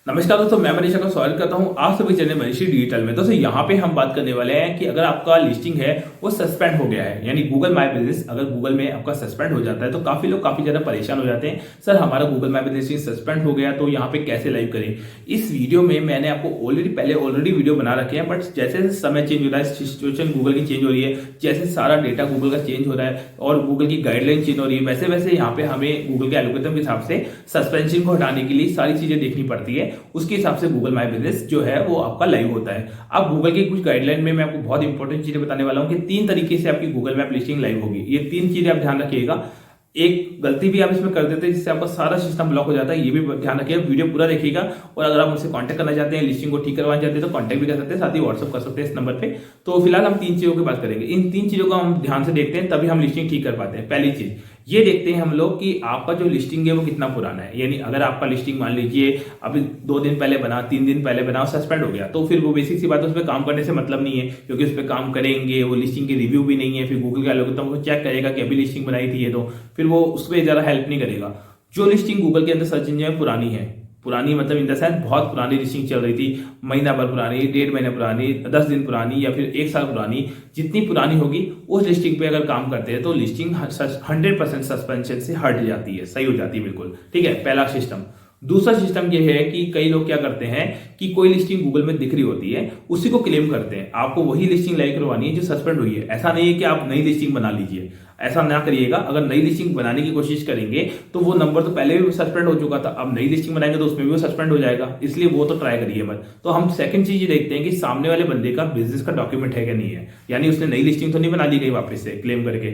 नमस्कार दोस्तों, मैं मनीषा का स्वागत करता हूं आप सभी चैनल मनीषी डिजिटल में। दोस्तों यहाँ पे हम बात करने वाले हैं कि अगर आपका लिस्टिंग है वो सस्पेंड हो गया है, यानी गूगल माय बिजनेस अगर गूगल में आपका सस्पेंड हो जाता है तो काफी लोग काफी ज्यादा परेशान हो जाते हैं। सर हमारा गूगल माय बिजनेस सस्पेंड हो गया तो यहाँ पे कैसे लाइव करें। इस वीडियो में मैंने आपको ऑलरेडी वीडियो बना रखे हैं, बट जैसे जैसे समय चेंज हो रहा है, सिचुएशन गूगल की चेंज हो रही है, जैसे सारा डेटा गूगल का चेंज हो रहा है और गूगल की गाइडलाइन चेंज हो रही है, वैसे वैसे यहाँ पे हमें गूगल के एल्गोरिथम के हिसाब से सस्पेंशन को हटाने के लिए सारी चीजें देखनी पड़ती है। उसके हिसाब से गूगल माय बिजनेस जो है वो आपका लाइव होता है। अब गूगल की कुछ गाइडलाइन में मैं आपको बहुत इंपॉर्टेंट चीजें बताने वाला हूं कि 3 तरीके से आपकी गूगल मैप लिस्टिंग लाइव होगी। ये 3 चीजें आप ध्यान रखिएगा। एक गलती भी आप इसमें कर देते हैं जिससे आपका सारा सिस्टम ब्लॉक हो जाता है, ये भी ध्यान रखिएगा। वीडियो पूरा देखिएगा और अगर आप मुझसे कांटेक्ट करना चाहते हैं, लिस्टिंग को ठीक करवाना चाहते हैं तो कांटेक्ट भी कर सकते हैं, साथ ही व्हाट्सअप कर सकते हैं इस नंबर पे। तो फिलहाल हम 3 चीजों की बात करेंगे। इन 3 चीजों को हम ध्यान से देखते हैं तभी हम लिस्टिंग ठीक कर पाते हैं। पहली चीज ये देखते हैं हम लोग कि आपका जो लिस्टिंग है वो कितना पुराना है। यानी अगर आपका लिस्टिंग मान लीजिए अभी 2 दिन पहले बना, 3 दिन पहले बना, सस्पेंड हो गया, तो फिर वो बेसिक सी बात है, उस पर काम करने से मतलब नहीं है, क्योंकि उस पर काम करेंगे वो लिस्टिंग की रिव्यू भी नहीं है। फिर गूगल का एल्गोरिथम वो चेक करेगा कि अभी लिस्टिंग बनाई थी ये, तो फिर वो उस पर ज्यादा हेल्प नहीं करेगा। जो लिस्टिंग गूगल के अंदर सर्च इंजन में पुरानी है, पुरानी मतलब इन द सेंस बहुत पुरानी लिस्टिंग चल रही थी, महीना भर पुरानी, 1.5 महीने पुरानी, 10 दिन पुरानी या फिर 1 साल पुरानी, जितनी पुरानी होगी उस लिस्टिंग पे अगर काम करते हैं तो लिस्टिंग 100% सस्पेंशन से हट जाती है, सही हो जाती है बिल्कुल। ठीक है, पहला सिस्टम। दूसरा सिस्टम ये है कि कई लोग क्या करते हैं कि कोई लिस्टिंग गूगल में दिख रही होती है, उसी को क्लेम करते हैं। आपको वही लिस्टिंग लाइव करवानी है जो सस्पेंड हुई है। ऐसा नहीं है कि आप नई लिस्टिंग बना लीजिए, ऐसा ना करिएगा। अगर नई लिस्टिंग बनाने की कोशिश करेंगे तो वो नंबर तो पहले भी सस्पेंड हो चुका था, अब नई लिस्टिंग बनाएंगे तो उसमें भी वो सस्पेंड हो जाएगा, इसलिए वो तो ट्राई करिए मत। तो हम सेकंड चीज ये देखते हैं कि सामने वाले बंदे का बिजनेस का डॉक्यूमेंट है कि नहीं है, यानी उसने नई लिस्टिंग तो नहीं बना ली गई वापस से क्लेम करके,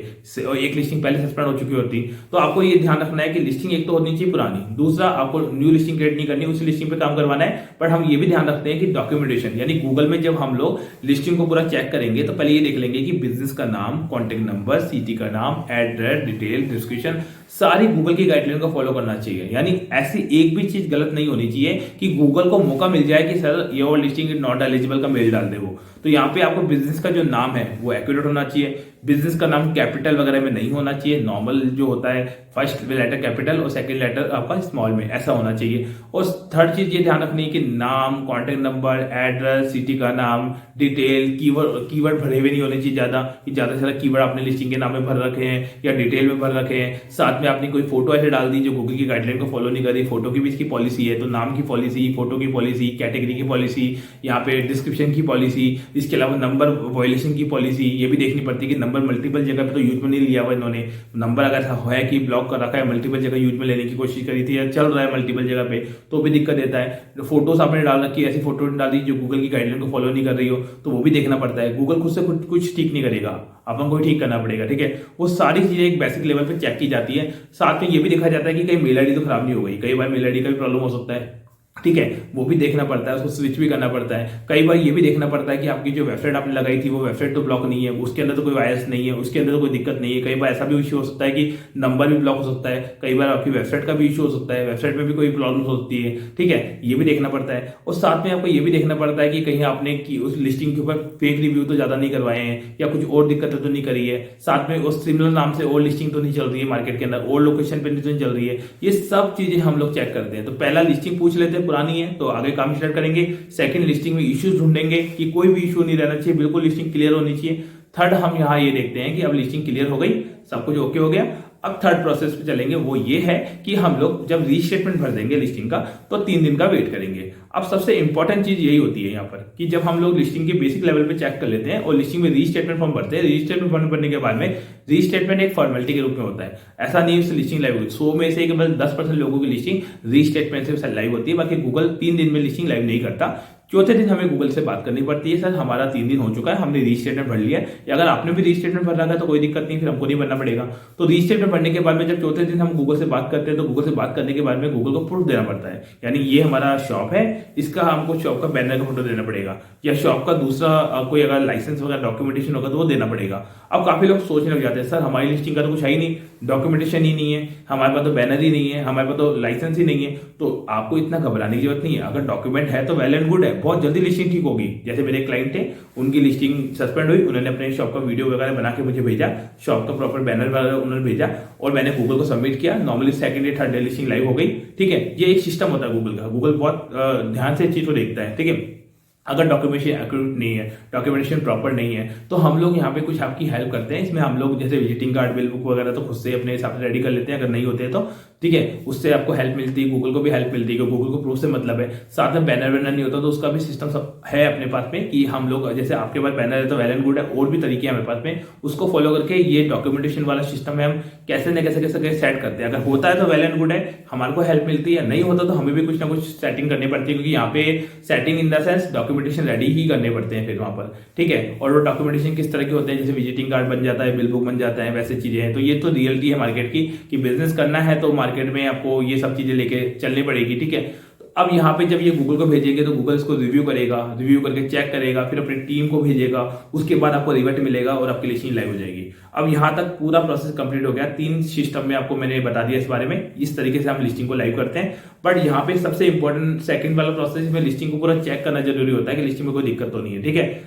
एक लिस्टिंग पहले सस्पेंड हो चुकी होती। तो आपको ये ध्यान रखना है कि लिस्टिंग एक तो होनी चाहिए पुरानी, दूसरा आपको न्यू लिस्टिंग क्रिएट नहीं करनी, उसी लिस्टिंग पे काम करवाना है। बट हम ये भी ध्यान रखते हैं कि डॉक्यूमेंटेशन, यानी गूगल में जब हम लोग लिस्टिंग को पूरा चेक करेंगे तो पहले ये देख लेंगे कि बिजनेस का नाम, कॉन्टेक्ट नंबर, सिटी का नाम, एड्रेस, डिटेल, डिस्क्रिप्शन, सारी गूगल की गाइडलाइन को फॉलो करना चाहिए। यानी ऐसी एक भी चीज गलत नहीं होनी चाहिए कि गूगल को मौका मिल जाए कि sir your listing is not eligible का मेल डाल दे वो। तो यहाँ पे आपको बिजनेस का जो नाम है वो एक्यूरेट होना चाहिए। बिजनेस का नाम कैपिटल वगैरह में नहीं होना चाहिए, नॉर्मल जो होता है फर्स्ट लेटर कैपिटल और सेकंड लेटर आपका स्मॉल में, ऐसा होना चाहिए। और थर्ड चीज ये ध्यान रखनी है कि नाम, कॉन्टेक्ट नंबर, एड्रेस, सिटी का नाम, डिटेल, कीवर्ड भरे हुए नहीं होने चाहिए ज्यादा, कि ज्यादा से ज्यादा कीवर्ड आपने लिस्टिंग के नाम में भर रखे हैं या डिटेल में भर रखे हैं। साथ में आपने कोई फोटो ऐसे डाल दी जो गूगल की गाइडलाइन को फॉलो नहीं करी। फोटो की भी इसकी पॉलिसी है, तो नाम की पॉलिसी, फोटो की पॉलिसी, कैटेगरी की पॉलिसी, यहाँ पे डिस्क्रिप्शन की पॉलिसी, इसके अलावा नंबर वायलेशन की पॉलिसी ये भी देखनी पड़ती है कि नंबर मल्टीपल जगह पे तो यूज में नहीं लिया हुआ इन्होंने। नंबर अगर ऐसा है कि ब्लॉक कर रखा है, मल्टीपल जगह यूज में लेने की कोशिश करी थी या चल रहा है मल्टीपल जगह पे, तो भी दिक्कत देता है। फोटोज आपने डाल रखी है, ऐसी फोटो डाल दी जो गूगल की गाइडलाइन को फॉलो नहीं कर रही हो, तो वो भी देखना पड़ता है। गूगल खुद से कुछ ठीक नहीं करेगा, अपन को ठीक करना पड़ेगा। ठीक है, वो सारी चीजें एक बेसिक लेवल पे चेक की जाती है। साथ में ये भी देखा जाता है कि कहीं मेल आईडी तो खराब नहीं हो गई, कई बार मेल आईडी का भी प्रॉब्लम हो सकता है। ठीक है, वो भी देखना पड़ता है, उसको स्विच भी करना पड़ता है। कई बार ये भी देखना पड़ता है कि आपकी जो वेबसाइट आपने लगाई थी वो वेबसाइट तो ब्लॉक नहीं है, उसके अंदर तो कोई वायरस नहीं है, उसके अंदर तो कोई दिक्कत नहीं है। कई बार ऐसा भी इश्यू हो सकता है कि नंबर भी ब्लॉक हो सकता है, कई बार आपकी वेबसाइट का भी इश्यू हो सकता है, वेबसाइट में भी कोई प्रॉब्लम हो सकती है। ठीक है, ये भी देखना पड़ता है। और साथ में आपको ये भी देखना पड़ता है कि कहीं आपने उस लिस्टिंग के ऊपर फेक रिव्यू तो ज्यादा नहीं करवाए हैं या कुछ और दिक्कत तो नहीं करी है। साथ में उस सिमिलर नाम से और लिस्टिंग तो नहीं चल रही है मार्केट के अंदर, और लोकेशन पे नहीं चल रही है। ये सब चीजें हम लोग चेक करते हैं। तो पहला लिस्टिंग पूछ लेते हैं पुरानी है तो आगे काम स्टार्ट करेंगे। सेकंड लिस्टिंग में इश्यूज ढूंढेंगे कि कोई भी इशू नहीं रहना चाहिए, बिल्कुल लिस्टिंग क्लियर होनी चाहिए। थर्ड हम यहाँ ये देखते हैं कि अब लिस्टिंग क्लियर हो गई, सब कुछ ओके हो गया। अब थर्ड प्रोसेस पे चलेंगे, वो ये है कि हम लोग जब रीस्टेटमेंट भर देंगे लिस्टिंग का तो 3 दिन का वेट करेंगे। अब सबसे इंपॉर्टेंट चीज यही होती है यहाँ पर कि जब हम लोग लिस्टिंग के बेसिक लेवल पे चेक कर लेते हैं और लिस्टिंग में रीस्टेटमेंट फॉर्म भरते हैं, रीस्टेटमेंट फॉर्म भरने के बाद में रीस्टेटमेंट एक फॉर्मेलिटी के रूप में होता है। ऐसा नहीं है लिस्टिंग लाइव होगी, 100 में से केवल 10% लोगों की लिस्टिंग रीस्टेटमेंट से लाइव होती है, बाकी गूगल 3 दिन में लिस्टिंग लाइव नहीं करता। चौथे दिन हमें गूगल से बात करनी पड़ती है, सर हमारा 3 दिन हो चुका है, हमने रीस्टेटमेंट भर लिया है, या अगर आपने भी रीस्टेटमेंट भर रखा है तो कोई दिक्कत नहीं, फिर हमको नहीं भरना पड़ेगा। तो रीस्टेटमेंट भरने के बाद में जब चौथे दिन हम गूगल से बात करते हैं तो गूगल से बात करने के बाद में गूगल को प्रूफ देना पड़ता है, यानी ये हमारा शॉप है, इसका हमको शॉप का बैनर का फोटो देना पड़ेगा, या शॉप का दूसरा कोई अगर लाइसेंस वगैरह डॉक्यूमेंटेशन होगा तो वो देना पड़ेगा। अब काफी लोग सोचने लग जाते हैं सर हमारी लिस्टिंग का तो कुछ है ही नहीं, डॉक्यूमेंटेशन ही नहीं है, हमारे पास तो बैनर ही नहीं है, हमारे पास तो लाइसेंस ही नहीं है, तो आपको इतना घबराने की जरूरत नहीं है। अगर डॉक्यूमेंट है तो वेल एंड गुड है, बहुत जल्दी लिस्टिंग ठीक होगी। जैसे मेरे क्लाइंट थे, उनकी लिस्टिंग सस्पेंड हुई, उन्होंने अपने शॉप का वीडियो वगैरह बना के मुझे भेजा, शॉप का प्रॉपर बैनर वगैरह उन्होंने भेजा और मैंने गूगल को सबमिट किया। नॉर्मली सेकंड या थर्ड डे लिस्टिंग लाइव हो गई। ठीक है, ये एक सिस्टम होता है गूगल का। गूगल बहुत ध्यान से चीज को देखता है। ठीक है, अगर डॉक्यूमेंटेशन एक्यूरेट नहीं है, डॉक्यूमेंटेशन प्रॉपर नहीं है, तो हम लोग यहाँ पे कुछ आपकी हेल्प करते हैं। इसमें हम लोग जैसे विजिटिंग कार्ड, बिल बुक वगैरह तो खुद से अपने हिसाब से रेडी कर लेते हैं, अगर नहीं होते हैं तो। ठीक है, उससे आपको हेल्प मिलती है, गूगल को भी हेल्प मिलती है, क्योंकि गूगल को प्रूफ से मतलब है। साथ में बैनर वैनर नहीं होता तो उसका भी सिस्टम सब है अपने पास में, कि हम लोग जैसे आपके पास बैनर है तो वेल एंड गुड है, और भी तरीके हैं हमारे पास में, उसको फॉलो करके ये डॉक्यूमेंटेशन वाला सिस्टम है हम कैसे न कैसे सेट करते हैं। अगर होता है तो वेल एंड गुड है, हमारे को हेल्प मिलती है, नहीं होता तो हमें भी कुछ ना कुछ सेटिंग करनी पड़ती है, क्योंकि यहाँ पे setting in the sense documentation ready ही करने पड़ते हैं फिर वहां पर। ठीक है, और वो डॉक्यूमेंटेशन किस तरह के होते हैं, जैसे विजिटिंग कार्ड बन जाता है, बिल बुक बन जाता है, वैसे चीजें हैं। तो ये तो रियलिटी है मार्केट की, कि बिजनेस करना है तो मार्केट में आपको ये सब चीजें लेके चलनी पड़ेगी। ठीक है, तो अब यहाँ पे जब ये गूगल को भेजेंगे तो गूगल इसको रिव्यू करेगा, रिव्यू करके चेक करेगा, फिर अपनी टीम को भेजेगा, उसके बाद आपको रिवर्ट मिलेगा और आपकी लिस्टिंग लाइव हो जाएगी। अब यहाँ तक पूरा प्रोसेस कंप्लीट हो गया। 3 सिस्टम में आपको मैंने बता दिया इस बारे में, इस तरीके से हम लिस्टिंग को लाइव करते हैं। बट यहाँ पे सबसे इंपॉर्टेंट सेकंड वाला प्रोसेस में लिस्टिंग को पूरा चेक करना जरूरी होता है कि लिस्टिंग में कोई दिक्कत तो नहीं है। ठीक है,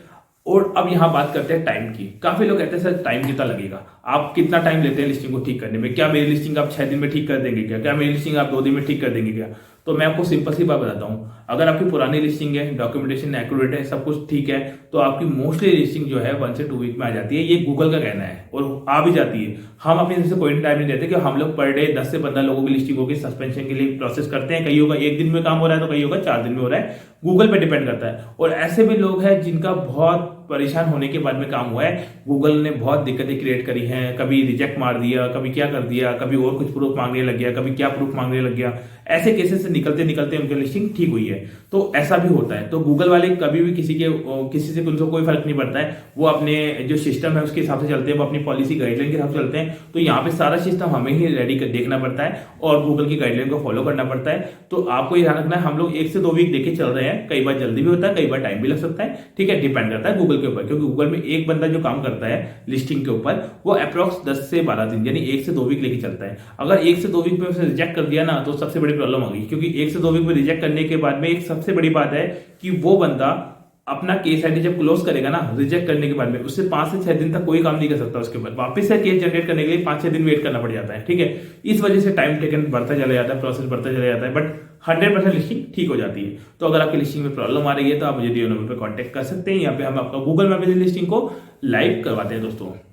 और अब यहां बात करते हैं टाइम की। काफी लोग कहते हैं सर टाइम कितना लगेगा, आप कितना टाइम लेते हैं लिस्टिंग को ठीक करने में, क्या मेरी लिस्टिंग आप 6 दिन में ठीक कर देंगे क्या मेरी लिस्टिंग आप 2 दिन में ठीक कर देंगे क्या? तो मैं आपको सिंपल सी बात बताता हूं, अगर आपकी पुरानी लिस्टिंग है, डॉक्यूमेंटेशन एक्यूरेट है, सब कुछ ठीक है, तो आपकी मोस्टली लिस्टिंग जो है 1 से 2 वीक में आ जाती है। ये गूगल का कहना है और आ भी जाती है। हम अपनी तरफ से कोई टाइम नहीं देते, कि हम लोग पर डे 10 से 15 लोगों की लिस्टिंग होगी सस्पेंशन के लिए प्रोसेस करते हैं। कईयों का 1 दिन में काम हो रहा है तो कईयों का 4 दिन में हो रहा है, गूगल पे डिपेंड करता है। और ऐसे भी लोग हैं जिनका बहुत परेशान होने के बाद में काम हुआ है, गूगल ने बहुत दिक्कतें क्रिएट करी हैं, कभी रिजेक्ट मार दिया, कभी क्या कर दिया, कभी और कुछ प्रूफ मांगने लग गया, कभी क्या प्रूफ मांगने लग गया। ऐसे केसेस से निकलते निकलते उनकी लिस्टिंग ठीक हुई है। तो ऐसा भी होता है। तो गूगल वाले कभी भी किसी से उनको कोई फर्क नहीं पड़ता है, वो अपने जो सिस्टम है उसके हिसाब से चलते हैं, वो अपनी पॉलिसी गाइडलाइन के हिसाब से चलते हैं। तो यहाँ पे सारा सिस्टम हमें ही रेडी कर देखना पड़ता है और गूगल की गाइडलाइन को फॉलो करना पड़ता है। तो आपको ये ध्यान रखना है, हम लोग 1 से 2 वीक देखे चल रहे हैं, कई बार जल्दी भी होता है, कई बार टाइम भी लग सकता है। ठीक है, डिपेंड करता है गूगल के ऊपर, क्योंकि गूगल में एक बंदा जो काम करता है लिस्टिंग के ऊपर, वो अप्रॉक्स 10 से 12 दिन यानी 1 से 2 वीक लेके चलता है। अगर 1 से 2 वीक में उसे रिजेक्ट कर दिया ना, तो सबसे बड़ी प्रॉब्लम आ गई, क्योंकि 1 से 2 वीक में रिजेक्ट करने के बाद में एक सबसे बड़ी बात है कि वो बंदा अपना केस आईडी जब क्लोज करेगा ना, रिजेक्ट करने के बाद में उससे 5 से 6 दिन तक कोई काम नहीं कर सकता। उसके बाद वापस से केस जनरेट करने के लिए 5-6 दिन वेट करना पड़ जाता है। ठीक है, इस वजह से टाइम टेकन बढ़ता चला जाता है, प्रोसेस बढ़ता चला जाता है, बट 100% लिस्टिंग ठीक हो जाती है। तो अगर आपकी लिस्टिंग में प्रॉब्लम आ रही है तो आप मुझे दिए नंबर पर कॉन्टेक्ट कर सकते हैं। यहाँ पे हम आपका गूगल मैप लिस्टिंग को लाइव करवाते हैं दोस्तों।